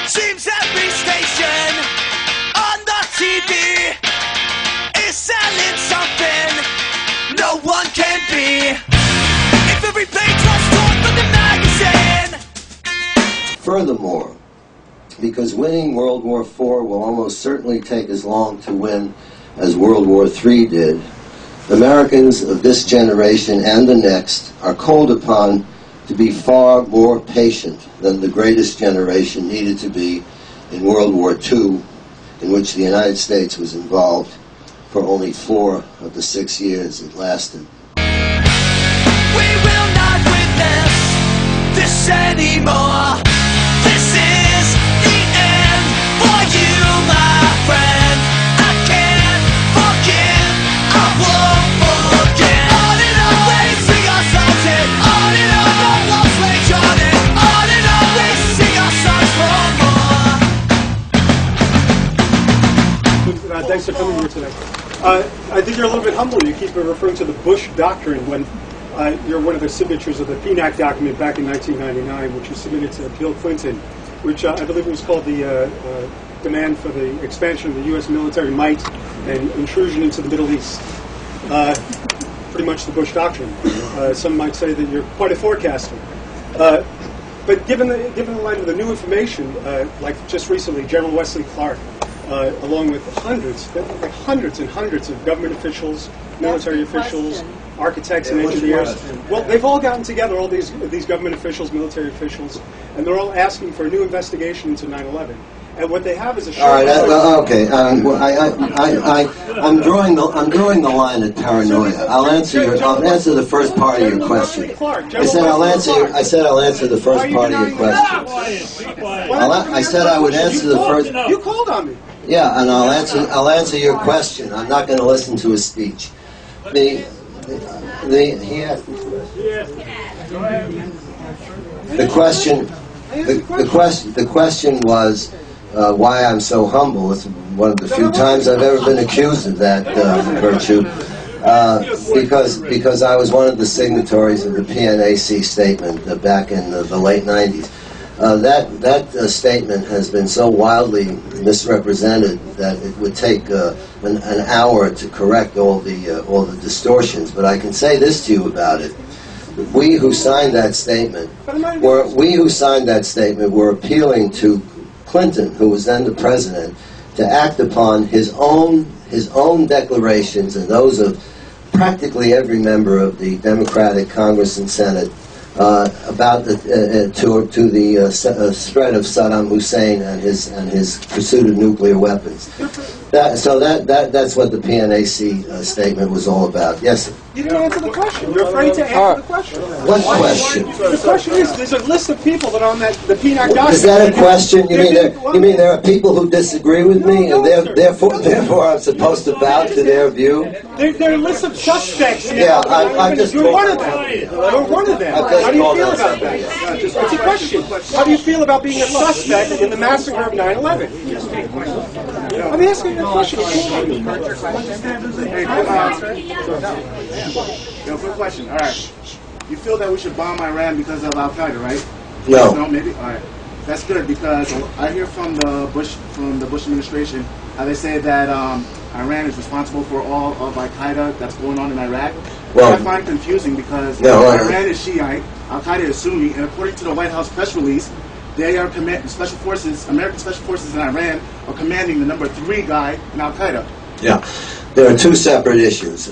Seems every station on the TV is selling something no one can be. If every page was torn from the magazine. Furthermore, because winning World War IV will almost certainly take as long to win as World War III did, Americans of this generation and the next are called upon to be far more patient than the greatest generation needed to be in World War II, in which the United States was involved for only 4 of the 6 years it lasted. We will not witness this anymore. This is the end for you, my friend. I can't forgive, I won't forget. On and on we sing our songs and on the walls rage on it. On and on we sing our songs for more. Thanks for coming here today. I think you're a little bit humble. You keep referring to the Bush Doctrine when you're one of the signatures of the PNAC document back in 1999, which you submitted to Bill Clinton, which I believe it was called the demand for the expansion of the U.S. military might and intrusion into the Middle East. Pretty much the Bush Doctrine. Some might say that you're quite a forecaster. But given the light of the new information, like just recently, General Wesley Clark, along with hundreds and hundreds of government officials, military officials, architects and engineers. Well, they've all gotten together, all these government officials, military officials, and they're all asking for a new investigation into 9/11. And what they have is a short. All right. Okay. I'm drawing the line at paranoia. I'll answer the first part of your question. I said I'll answer the first part of your question. I said I would answer the first. You called on me. Yeah, and I'll answer your question. I'm not going to listen to his speech. The question was why I'm so humble. It's one of the few times I've ever been accused of that virtue. Because I was one of the signatories of the PNAC statement back in the late 90s. That statement has been so wildly misrepresented that it would take an hour to correct all the distortions. But I can say this to you about it: we who signed that statement were appealing to Clinton, who was then the president, to act upon his own declarations and those of practically every member of the Democratic Congress and Senate about the threat of Saddam Hussein and his pursuit of nuclear weapons. That's what the PNAC statement was all about. Yes. You didn't answer the question. You're afraid to answer the question. What question? The question is: there's a list of people that are on the PNAC document. Is that a question? You mean there are people who disagree with me, and therefore I'm supposed to bow to their view? There are a list of suspects. Yeah, I just. You're one of them. You're one of them. How do you feel about that? It's a question. How do you feel about being a suspect in the massacre of 9/11? I'm asking you a question. Yo, quick question. All right. You feel that we should bomb Iran because of Al Qaeda, right? No. No, maybe. All right. That's good because I hear from the Bush administration how they say that Iran is responsible for all of Al Qaeda that's going on in Iraq. Well, I find confusing because Iran is Shiite, Al Qaeda is Sunni, and according to the White House press release, they are American special forces in Iran are commanding the number 3 guy in Al Qaeda. Yeah. There are two separate issues.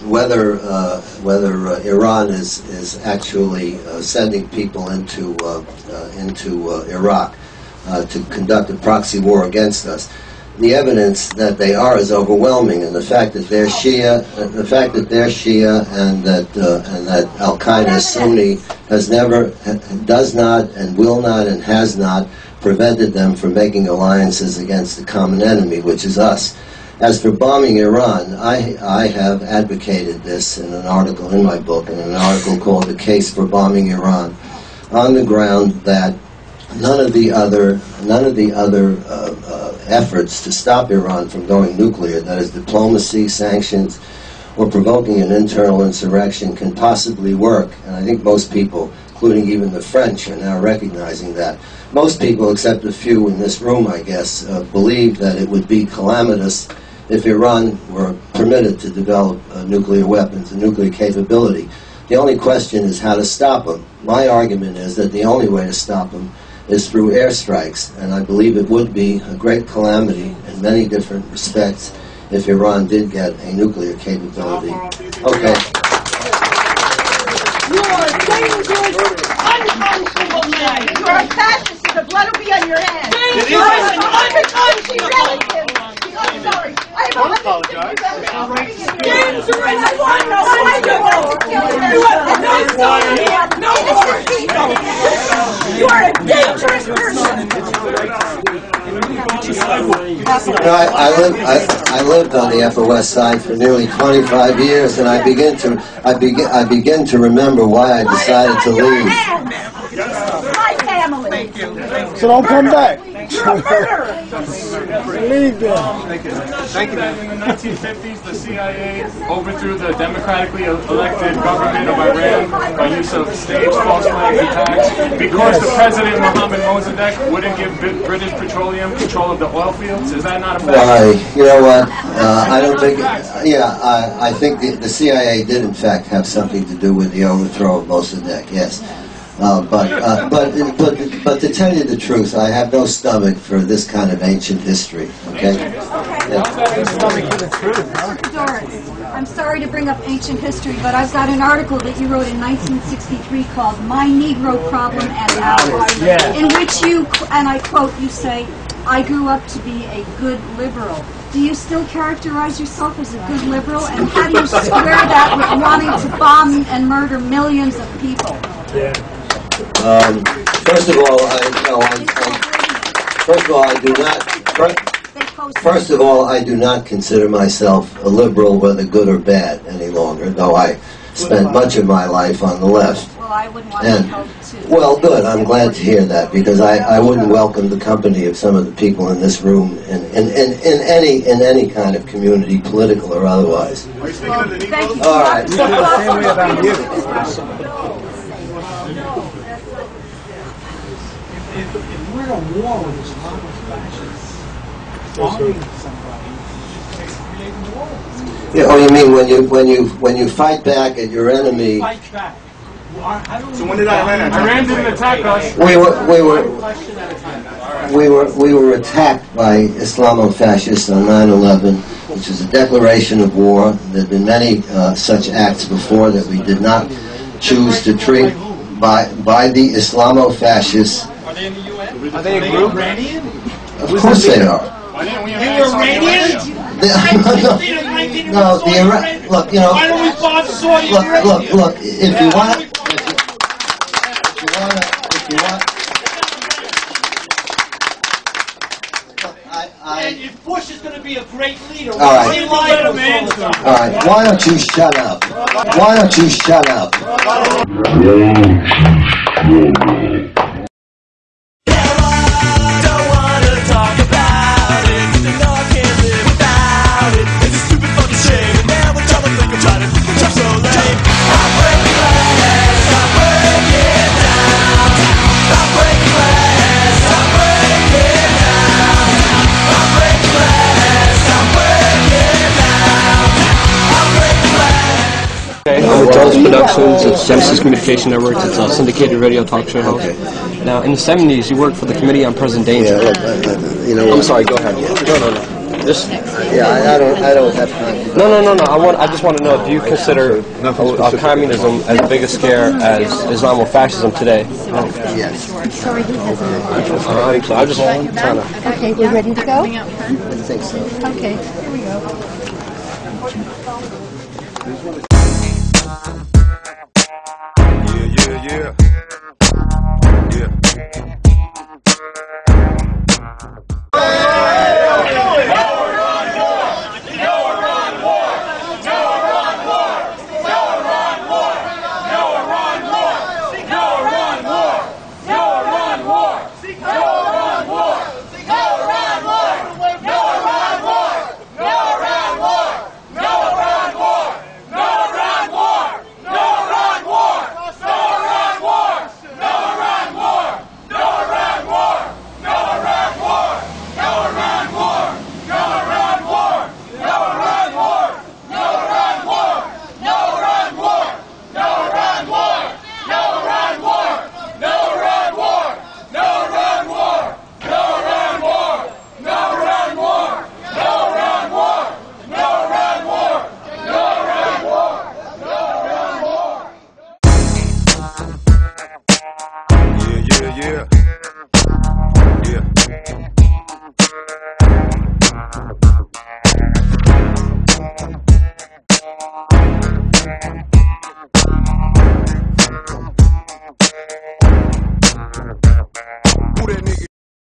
Whether Iran is actually sending people into Iraq to conduct a proxy war against us. The evidence that they are is overwhelming, and the fact that they're Shia, and that Al Qaeda is Sunni does not, and will not, and has not prevented them from making alliances against the common enemy, which is us. As for bombing Iran, I have advocated this in an article in my book, in an article called "The Case for Bombing Iran," on the ground that none of the other efforts to stop Iran from going nuclear, that is diplomacy, sanctions, or provoking an internal insurrection, can possibly work. And I think most people including even the French, are now recognizing that. Most people, except a few in this room, I guess, believe that it would be calamitous if Iran were permitted to develop nuclear weapons and nuclear capability. The only question is how to stop them. My argument is that the only way to stop them is through airstrikes, and I believe it would be a great calamity in many different respects if Iran did get a nuclear capability. Okay. You are a dangerous, unconscionable man. You are a fascist. The blood will be on your hands. You are an unconscionable relative. I'm sorry. I apologize. Dangerous, you are a dangerous person. I lived on the Upper West Side for nearly 25 years, and I begin to remember why I decided to leave. My family. So don't come back. You're a murderer. Leave them. Thank you. In the 1950s, the CIA overthrew the democratically elected government of Iran by use of staged false flag attacks because the president, Mohammad Mossadegh, wouldn't give British Petroleum control of the oil fields. Is that not a fact? Why, you know what? I don't think. I think the CIA did in fact have something to do with the overthrow of Mossadegh. Yes. But to tell you the truth, I have no stomach for this kind of ancient history. Okay. Podhoretz, I'm sorry to bring up ancient history, but I've got an article that you wrote in 1963 called "My Negro Problem and Ours," in which you, and I quote, you say, "I grew up to be a good liberal." Do you still characterize yourself as a good liberal, and how do you square that with wanting to bomb and murder millions of people? First of all, I do not consider myself a liberal, whether good or bad, any longer. Though I spent much of my life on the left. Well, I wouldn't want to help too. Well, good. I'm glad to hear that, because I wouldn't welcome the company of some of the people in this room in any kind of community, political or otherwise. Well, thank you. All right. Same way about you. If we're at a war with Islamic fascists, bombing somebody, it's creating war. Yeah, oh, you mean when you fight back at your enemy? Fight back. So when did Iran attack? Iran didn't attack us. We were attacked by Islamo-fascists on 9/11, which is a declaration of war. There have been many such acts before that we did not choose to treat by the Islamo-fascists. Are they in the UN? Are they a group? Iranian? Of course they are. Why didn't we They were Iranian? No, look, you know. Why don't we bomb Saudi Arabia? Look. If you want. And if Bush is going to be a great leader, All right. All right. Why don't you shut up? Why don't you shut up? Don't wanna talk about it, 'cause I know I can't live without it. It's a stupid fucking shame, and now we're trying to think I'm trying to jump so lame. I'm breaking glass, I'm breaking down. I'm breaking glass, I'm breaking down. I'm breaking glass, I'm breaking down. I'm breaking glass. I'm with Jones Productions, it's Genesis Communication Networks, it's a syndicated radio talk show host. Now, in the 70s, you worked for the Committee on Present Danger. You know. I'm sorry, go ahead. No. Just, I don't have time. No. I just want to know, do you consider communism as big a scare as Islamo-fascism today? Yes. Sorry, he hasn't. I think so. I just trying to... Okay, we're ready to go? I think so. Okay, here we go.